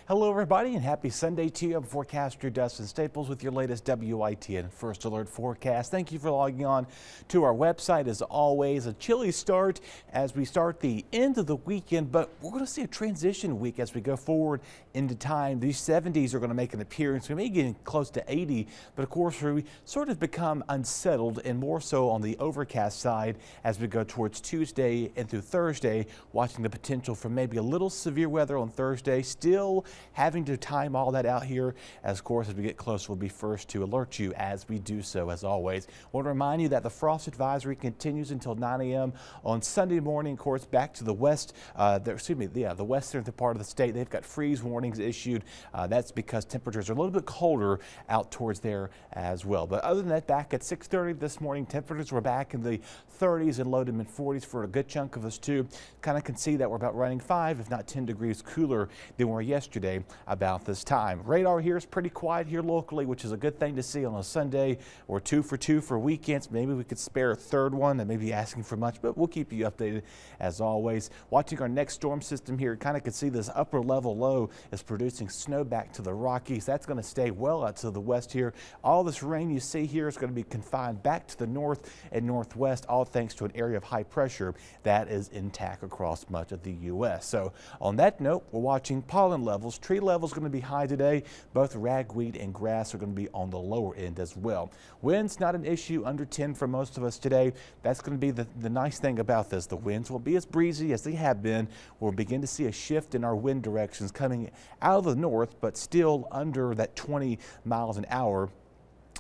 Hello everybody and happy Sunday to you. I'm forecaster Dustin Staples with your latest WITN First Alert forecast. Thank you for logging on to our website. As always, a chilly start as we start the end of the weekend, but we're going to see a transition week as we go forward into time. These 70s are going to make an appearance. We may be getting close to 80, but of course we sort of become unsettled and more so on the overcast side as we go towards Tuesday and through Thursday, watching the potential for maybe a little severe weather on Thursday. Still having to time all that out here. As of course, as we get closer, we'll be first to alert you as we do so. As always, I want to remind you that the frost advisory continues until 9 a.m. on Sunday morning. Of course, back to the west, the western part of the state, they've got freeze warnings issued. That's because temperatures are a little bit colder out towards there as well. But other than that, back at 6:30 this morning, temperatures were back in the 30s and low to mid 40s for a good chunk of us too. Kind of can see that we're about running 5, if not 10 degrees cooler than we were yesterday about this time. Radar here is pretty quiet here locally, which is a good thing to see on a Sunday. Or 2 for 2 for weekends. Maybe we could spare a third one. That may be asking for much, but we'll keep you updated as always. Watching our next storm system here, kind of can see this upper level low is producing snow back to the Rockies. That's going to stay well out to the west here. All this rain you see here is going to be confined back to the north and northwest, all thanks to an area of high pressure that is intact across much of the U.S. So on that note, we're watching pollen levels. Tree levels going to be high today. Both ragweed and grass are going to be on the lower end as well. Winds not an issue, under 10 for most of us today. That's going to be the nice thing about this. The winds will be as breezy as they have been. We'll begin to see a shift in our wind directions coming out of the north, but still under that 20 miles an hour.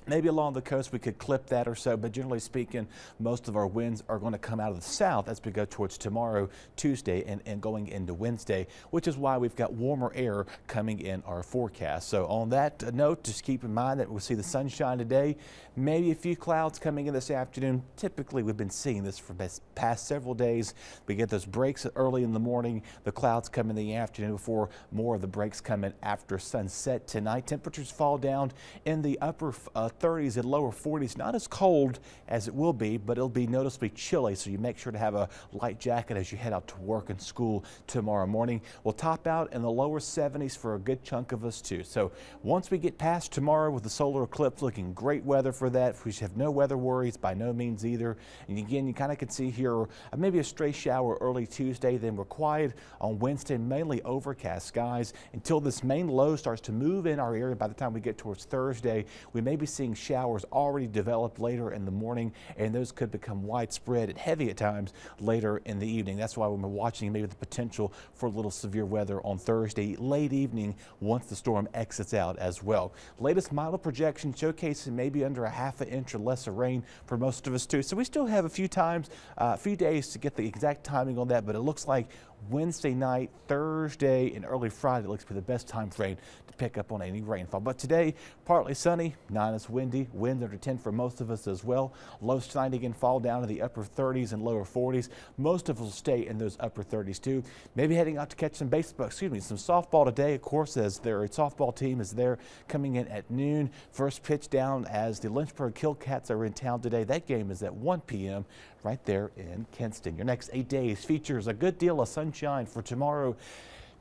Maybe along the coast we could clip that or so, but generally speaking, most of our winds are going to come out of the south as we go towards tomorrow, Tuesday, and going into Wednesday, which is why we've got warmer air coming in our forecast. So on that note, just keep in mind that we'll see the sunshine today, maybe a few clouds coming in this afternoon. Typically, we've been seeing this for the past several days. We get those breaks early in the morning, the clouds come in the afternoon before more of the breaks come in after sunset tonight. Temperatures fall down in the upper 30s and lower 40s. Not as cold as it will be, but it'll be noticeably chilly, so you make sure to have a light jacket as you head out to work and school tomorrow morning. We'll top out in the lower 70s for a good chunk of us too. So once we get past tomorrow with the solar eclipse, looking great weather for that. We should have no weather worries by no means either. And again, you kind of can see here maybe a stray shower early Tuesday, then we're quiet on Wednesday, mainly overcast skies until this main low starts to move in our area. By the time we get towards Thursday, we may be seeing showers already develop later in the morning, and those could become widespread and heavy at times later in the evening. That's why we're watching maybe the potential for a little severe weather on Thursday late evening once the storm exits out as well. Latest model projection showcasing maybe under a half an inch or less of rain for most of us too. So we still have a few days to get the exact timing on that, but it looks like Wednesday night, Thursday, and early Friday looks to be the best time frame to pick up on any rainfall. But today, partly sunny, not as windy, winds under 10 for most of us as well. Lows tonight again fall down to the upper 30s and lower 40s. Most of us will stay in those upper 30s too. Maybe heading out to catch some some softball today, of course, as their softball team is there coming in at noon. First pitch down as the Lynchburg Killcats are in town today. That game is at 1 p.m. right there in Kinston. Your next 8 days features a good deal of sunshine for tomorrow.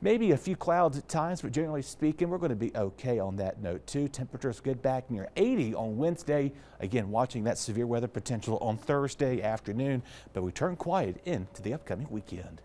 Maybe a few clouds at times, but generally speaking, we're going to be okay on that note too. Temperatures good back near 80 on Wednesday. Again, watching that severe weather potential on Thursday afternoon, but we turn quiet into the upcoming weekend.